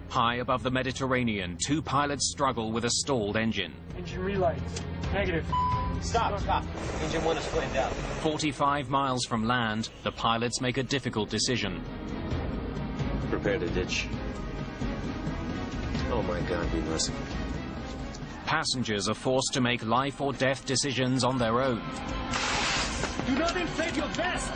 High above the Mediterranean, two pilots struggle with a stalled engine. Engine relights. Negative. Stop. Engine 1 is flamed out. 45 miles from land, the pilots make a difficult decision. Prepare to ditch. Oh my God, be merciful. Passengers are forced to make life or death decisions on their own. Do not inflate your vest!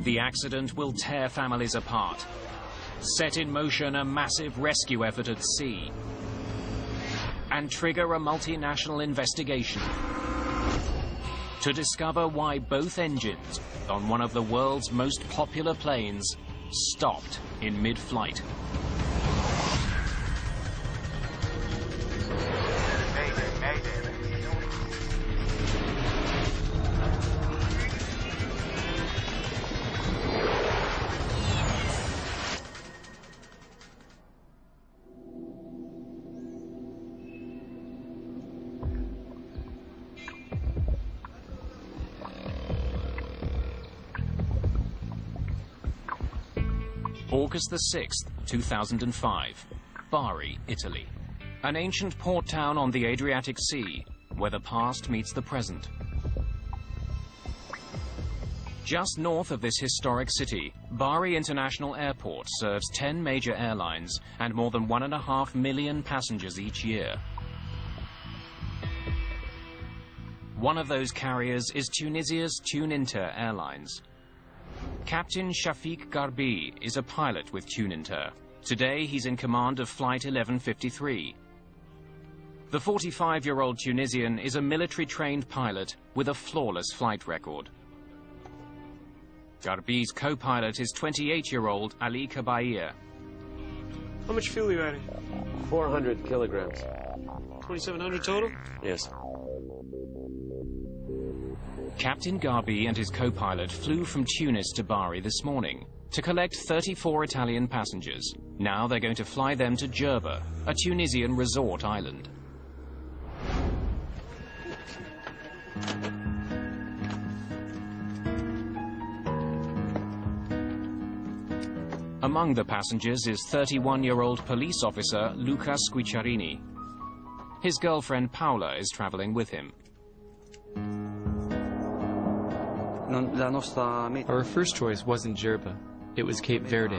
The accident will tear families apart, set in motion a massive rescue effort at sea, and trigger a multinational investigation to discover why both engines on one of the world's most popular planes stopped in mid-flight. August the 6th, 2005, Bari, Italy. An ancient port town on the Adriatic Sea, where the past meets the present. Just north of this historic city, Bari International Airport serves 10 major airlines and more than 1.5 million passengers each year. One of those carriers is Tunisia's Tuninter Airlines. Captain Shafiq Garbi is a pilot with Tuninter. Today he's in command of Flight 1153. The 45-year-old Tunisian is a military-trained pilot with a flawless flight record. Garbi's co-pilot is 28-year-old Ali Kabair. How much fuel are you adding? 400 kilograms. 2,700 total? Yes. Captain Garbi and his co-pilot flew from Tunis to Bari this morning to collect 34 Italian passengers. Now they're going to fly them to Jerba, a Tunisian resort island. Among the passengers is 31-year-old police officer Luca Squicciarini. His girlfriend Paola is traveling with him. Our first choice wasn't Jerba, it was Cape Verde.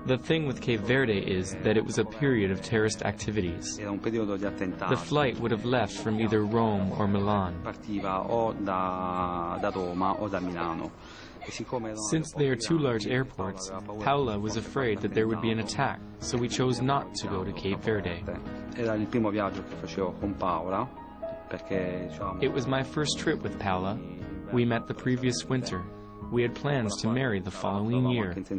The thing with Cape Verde is that it was a period of terrorist activities. The flight would have left from either Rome or Milan. Since they are two large airports, Paola was afraid that there would be an attack, so we chose not to go to Cape Verde. It was my first trip with Paola. We met the previous winter. We had plans to marry the following year. To tighten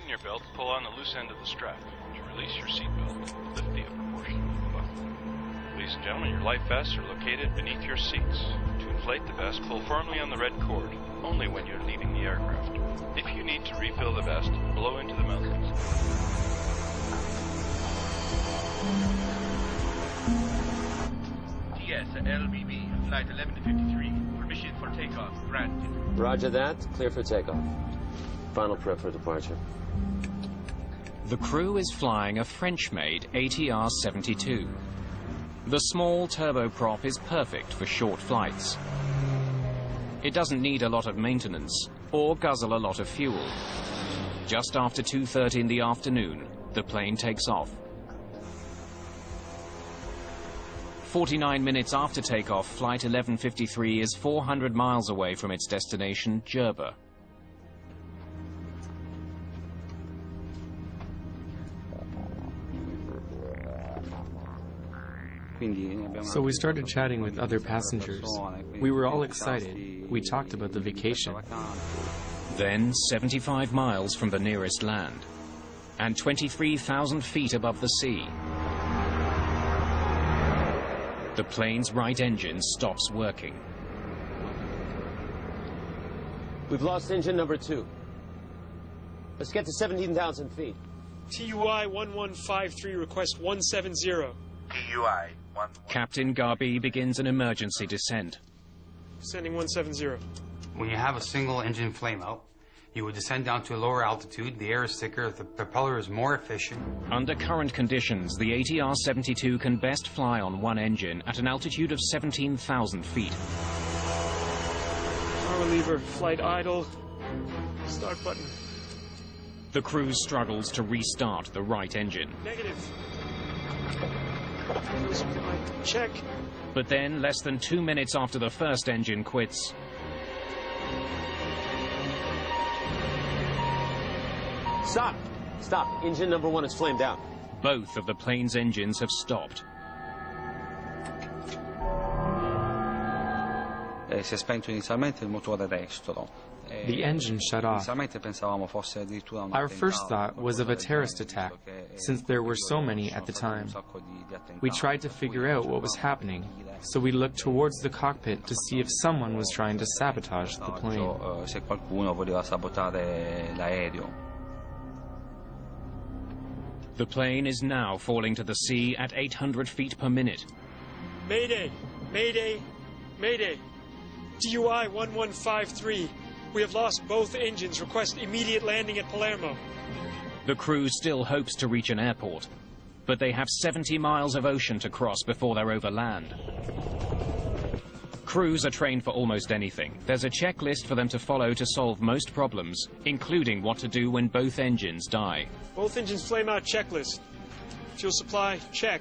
your belt, pull on the loose end of the strap. To release your seatbelt, lift the upper portion of the buckle. Ladies and gentlemen, your life vests are located beneath your seats. To inflate the vest, pull firmly on the red cord, only when you're leaving the aircraft. If you need to refill the vest, blow into the mouthpiece. LBB, flight 1153, permission for takeoff granted. Roger that, clear for takeoff. Final prep for departure. The crew is flying a French-made ATR-72. The small turboprop is perfect for short flights. It doesn't need a lot of maintenance or guzzle a lot of fuel. Just after 2:30 in the afternoon, the plane takes off. 49 minutes after takeoff, Flight 1153 is 400 miles away from its destination, Jerba. So we started chatting with other passengers. We were all excited. We talked about the vacation. Then, 75 miles from the nearest land, and 23,000 feet above the sea, the plane's right engine stops working. We've lost engine number 2. Let's get to 17,000 feet. TUI 1153, request 170. TUI Captain Garbi begins an emergency descent. Sending 170. When you have a single engine flameout, you would descend down to a lower altitude, the air is thicker, the propeller is more efficient. Under current conditions, the ATR-72 can best fly on one engine at an altitude of 17,000 feet. Power lever, flight idle. Start button. The crew struggles to restart the right engine. Negative. Fuel supply, check. But then, less than 2 minutes after the first engine quits, Stop! Stop. Engine number 1 is flamed out. both of the plane's engines have stopped. Si è spento inizialmente il motore destro. The engine shut off. Inizialmente pensavamo fosse addirittura un Our first attentato, thought was of a terrorist attack, since there were so many at the time. We tried to figure out what was happening, so we looked towards the cockpit to see if someone was trying to sabotage the plane. Se qualcuno voleva sabotare l'aereo. The plane is now falling to the sea at 800 feet per minute. Mayday! Mayday! Mayday! DUI 1153. We have lost both engines. Request immediate landing at Palermo. The crew still hopes to reach an airport, but they have 70 miles of ocean to cross before they're over land. Crews are trained for almost anything. There's a checklist for them to follow to solve most problems, including what to do when both engines die. Both engines flame out checklist. Fuel supply, check.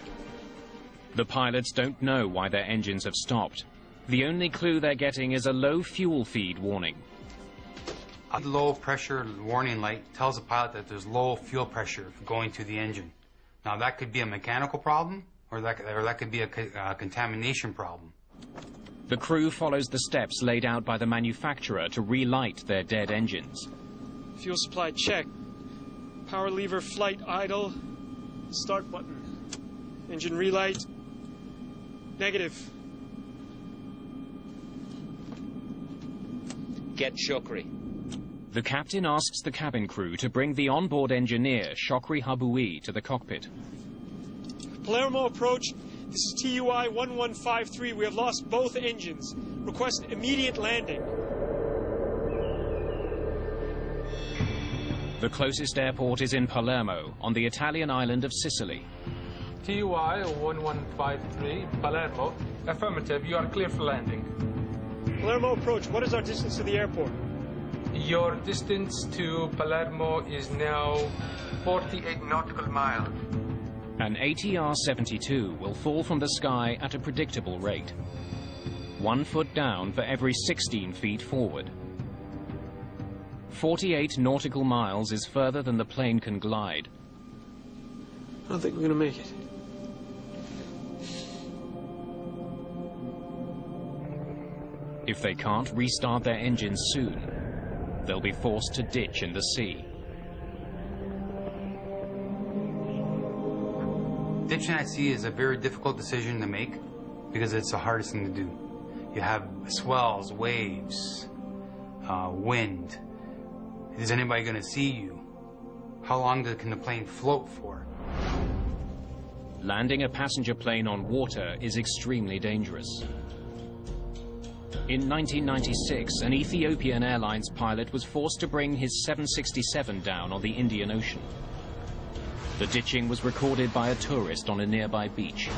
The pilots don't know why their engines have stopped. The only clue they're getting is a low fuel feed warning. A low pressure warning light tells the pilot that there's low fuel pressure going to the engine. Now that could be a mechanical problem, or that could be a contamination problem. The crew follows the steps laid out by the manufacturer to relight their dead engines. Fuel supply, check. Power lever, flight idle. Start button. Engine relight. Negative. Get Shokri. The captain asks the cabin crew to bring the onboard engineer, Shokri Habui, to the cockpit. Palermo approach. This is TUI 1153. We have lost both engines. Request immediate landing. The closest airport is in Palermo, on the Italian island of Sicily. TUI 1153, Palermo. Affirmative, you are clear for landing. Palermo approach. What is our distance to the airport? Your distance to Palermo is now 48 nautical miles. An ATR-72 will fall from the sky at a predictable rate. 1 foot down for every 16 feet forward. 48 nautical miles is further than the plane can glide. I don't think we're gonna make it. If they can't restart their engines soon, they'll be forced to ditch in the sea. Ditching at sea is a very difficult decision to make because it's the hardest thing to do. You have swells, waves, wind. Is anybody going to see you? How long can the plane float for? Landing a passenger plane on water is extremely dangerous. In 1996, an Ethiopian Airlines pilot was forced to bring his 767 down on the Indian Ocean. The ditching was recorded by a tourist on a nearby beach.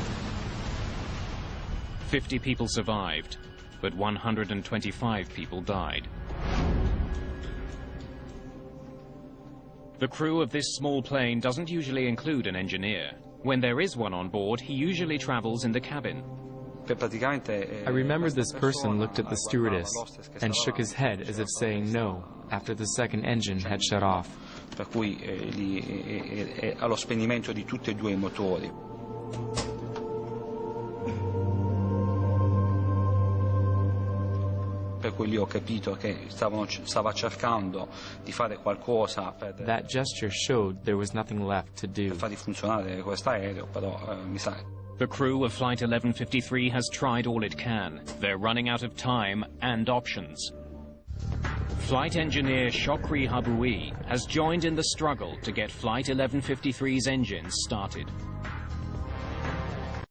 50 people survived, but 125 people died. The crew of this small plane doesn't usually include an engineer. When there is one on board, he usually travels in the cabin. I remember this person looked at the stewardess and shook his head as if saying no after the second engine had shut off. Per cui allo spegnimento di tutti e due i motori. Per cui lì ho capito che stava cercando di fare qualcosa per That gesture showed there was nothing left to do. far funzionare questo aereo, però mi sa. The crew of Flight 1153 has tried all it can. They're running out of time and options. Flight engineer Shokri Habui has joined in the struggle to get Flight 1153's engines started.